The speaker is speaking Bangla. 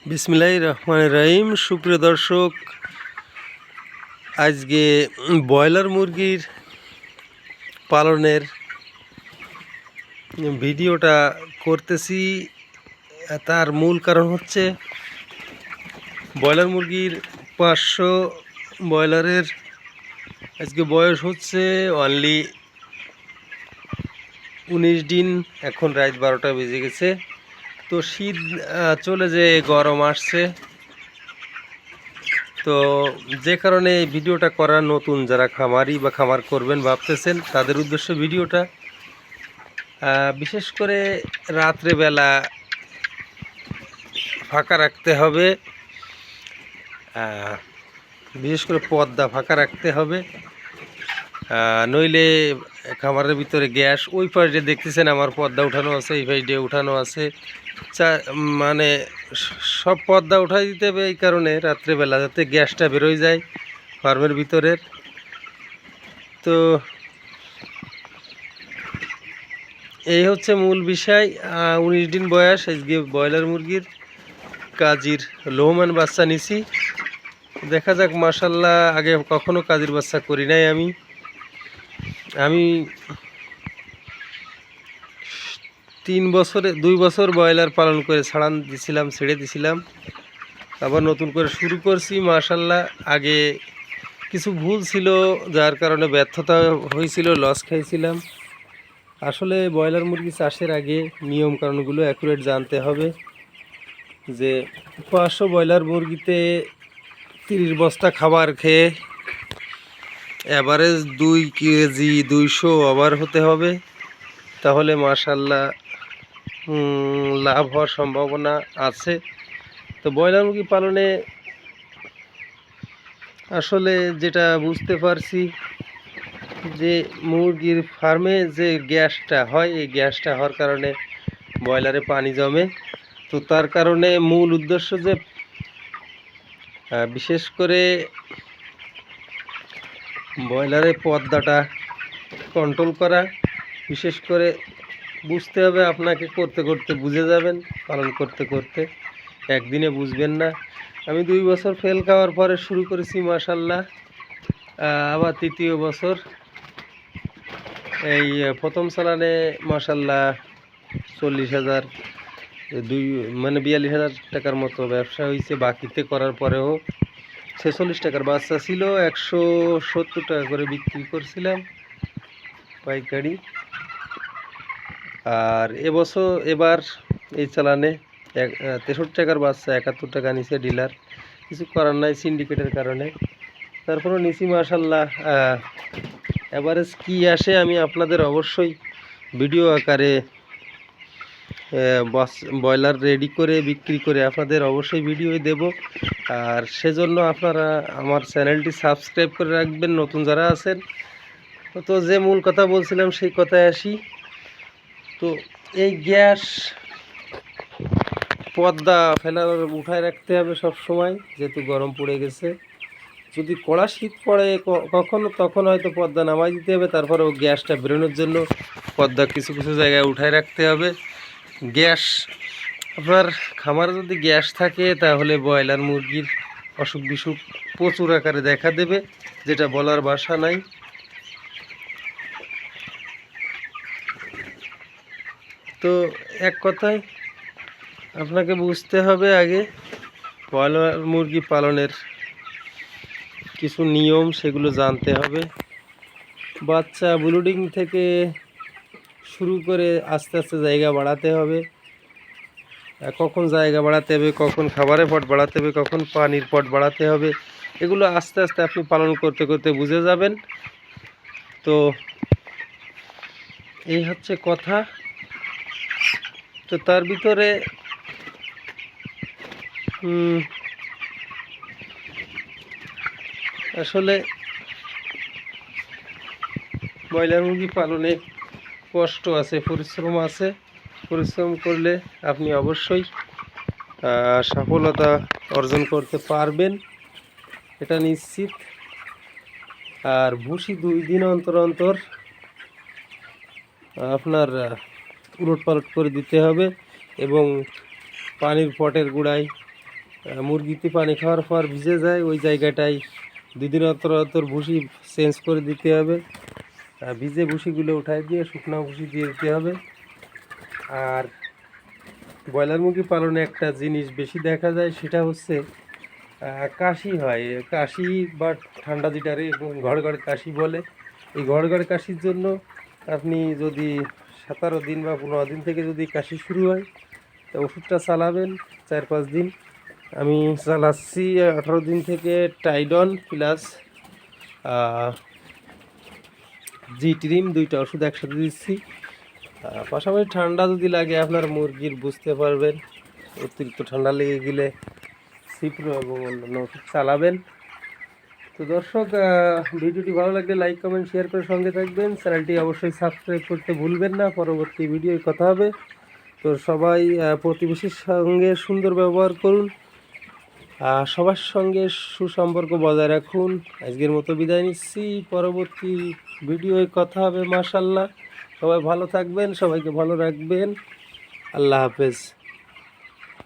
বিসমিল্লাহির রহমানির রহিম। সুপ্রিয় দর্শক, আজকে ব্রয়লার মুরগির পালনের ভিডিওটা করতেছি। তার মূল কারণ হচ্ছে ব্রয়লার মুরগির 500 ব্রয়লারের আজকে বয়স হচ্ছে অনলি 19 দিন। এখন রাত 12টা বেজে গেছে। তো শীত চলে যেয়ে গরম আসছে, তো যে কারণে এই ভিডিওটা করা, নতুন যারা খামারি বা খামার করবেন ভাবতেছেন তাদের উদ্দেশ্য ভিডিওটা। বিশেষ করে রাত্রেবেলা ফাঁকা রাখতে হবে, বিশেষ করে পর্দা ফাঁকা রাখতে হবে, নইলে খামারের ভিতরে গ্যাস। ওই পাশে দেখতেছেন আমার পর্দা উঠানো আছে, এই পাশে উঠানো আছে, মানে সব পর্দা উঠাই দিতে হবে এই কারণে রাত্রেবেলা যাতে গ্যাসটা বেরোয় যায় ফার্মের ভিতরের। তো এই হচ্ছে মূল বিষয়। 19 দিন বয়স আজকে ব্রয়লার মুরগির। কাজির লোহমান বাচ্চা নিছি, দেখা যাক মাশাল্লাহ। আগে কখনো কাজির বাচ্চা করি নাই আমি 2 বছর ব্রয়লার পালন করে ছেড়ে দিছিলাম, আবার নতুন করে শুরু করছি। মাশাল্লাহ, আগে কিছু ভুল ছিল যার কারণে ব্যর্থতা হয়েছিল, লস খাইছিলাম। আসলে ব্রয়লার মুরগি চাষের আগে নিয়ম কানুনগুলো অ্যাকুরেট জানতে হবে। যে 500 ব্রয়লার মুরগিতে 30 বস্তা খাবার খেয়ে অ্যাভারেজ 2 কেজি 200 ওভার হতে হবে, তাহলে মাশাল্লাহ লাভ হওয়ার সম্ভাবনা আছে। তো ব্রয়লার মুরগি পালনে আসলে যেটা বুঝতে পারছি যে মুরগির ফার্মে যে গ্যাসটা হয়, এই গ্যাসটা হওয়ার কারণে ব্রয়লারে পানি জমে। তো তার কারণে মূল উদ্দেশ্য যে বিশেষ করে ব্রয়লারের পর্দাটা কন্ট্রোল করা। বিশেষ করে বুঝতে হবে আপনাকে, করতে করতে বুঝে যাবেন, পালন করতে করতে একদিনে বুঝবেন না। আমি 2 বছর ফেল খাওয়ার পরে শুরু করেছি মাশাল্লাহ। আবার 3য় বছর, এই প্রথম চালানে মাশাল্লাহ 40,000 মানে 42,000 টাকার মতো ব্যবসা হয়েছে। বাকিতে করার পরেও 46 টাকার বাচ্চা ছিল, 170 টাকা করে বিক্রি করছিলাম পাইকারি। আর এবার এই চালানে 63 টাকার বাচ্চা 71 টাকা নিচে ডিলার। কিছু করার নাই সিন্ডিকেটের কারণে, তারপরও নিচি মাশাল্লাহ। এভারেজ কি আসে আমি আপনাদের অবশ্যই ভিডিও আকারে ব্রয়লার রেডি করে বিক্রি করে আপনাদের অবশ্যই ভিডিও দেব। আর সেজন্য আপনারা আমার চ্যানেলটি সাবস্ক্রাইব করে রাখবেন নতুন যারা আছেন। তো যে মূল কথা বলছিলাম সেই কথায় আসি। তো এই গ্যাস পর্দা উঠায় রাখতে হবে সব সময়, যেহেতু গরম পড়ে গেছে। যদি কড়া শীত পড়ে তখন হয়তো পর্দা নামাই দিতে হবে, তারপরেও গ্যাসটা বেরোনোর জন্য পর্দা কিছু কিছু জায়গায় উঠায় রাখতে হবে। গ্যাস, আপনার খামারে যদি গ্যাস থাকে তাহলে ব্রয়লার মুরগির অসুখ বিসুখ প্রচুর আকারে দেখা দেবে, যেটা বলার ভাষা নাই। তো এক কথায় আপনাকে বুঝতে হবে আগে ব্রয়লার মুরগি পালনের কিছু নিয়ম, সেগুলো জানতে হবে। বাচ্চা ব্রুডিং থেকে শুরু করে আস্তে আস্তে জায়গা বাড়াতে হবে। কখন জায়গা বাড়াতে হবে, কখন খাবারের পট বাড়াতে হবে, কখন পানির পট বাড়াতে হবে, এগুলো আস্তে আস্তে আপনি পালন করতে করতে বুঝে যাবেন। তো এই হচ্ছে কথা। তো তার ভিতরে আসলে ব্রয়লার মুরগি পালনে কষ্ট আছে, পরিশ্রম আছে। পরিশ্রম করলে আপনি অবশ্যই সফলতা অর্জন করতে পারবেন, এটা নিশ্চিত। আর ভুসি 2 দিন অন্তর অন্তর আপনার উলট পালট করে দিতে হবে, এবং পানির পটের গোড়ায় মুরগিতে পানি খাওয়ার পর ভিজে যায়, ওই জায়গাটায় 2 দিন অন্তর অন্তর ভুসি চেঞ্জ করে দিতে হবে। ভিজে ভুসিগুলো উঠাই দিয়ে শুকনো ভুসি দিয়ে দিতে হবে। আর ব্রয়লার মুরগি পালনে একটা জিনিস বেশি দেখা যায়, সেটা হচ্ছে কাশি হয়। কাশি বা ঠান্ডা যেটারে ঘড় ঘড় কাশি বলে, এই ঘড় ঘড় কাশির জন্য আপনি যদি 17 দিন বা 15 দিন থেকে যদি কাশি শুরু হয়, তা ওষুধটা চালাবেন 4-5 দিন। আমি চালাচ্ছি 18 দিন থেকে টাইডন প্লাস জি ট্রিম, 2টা ওষুধ একসাথে দিচ্ছি। পাশাপাশি ঠান্ডা যদি লাগে আপনার মুরগির, বুঝতে পারবেন অতিরিক্ত ঠান্ডা লেগে গেলে সিপ্রো এবং অন্যান্য ওষুধ চালাবেন। তো দর্শক, ভিডিওটি ভালো লাগলে লাইক কমেন্ট শেয়ার করে সঙ্গে থাকবেন। চ্যানেলটি অবশ্যই সাবস্ক্রাইব করতে ভুলবেন না। পরবর্তী ভিডিওয় কথা হবে। তো সবাই প্রতিবেশীর সঙ্গে সুন্দর ব্যবহার করুন, সবার সঙ্গে সুসম্পর্ক বজায় রাখুন। আজকের মতো বিদায় নিচ্ছি, পরবর্তী ভিডিওয় কথা হবে। মাশাআল্লাহ, সবাই ভালো থাকবেন, সবাইকে ভালো রাখবেন। আল্লাহ হাফেজ।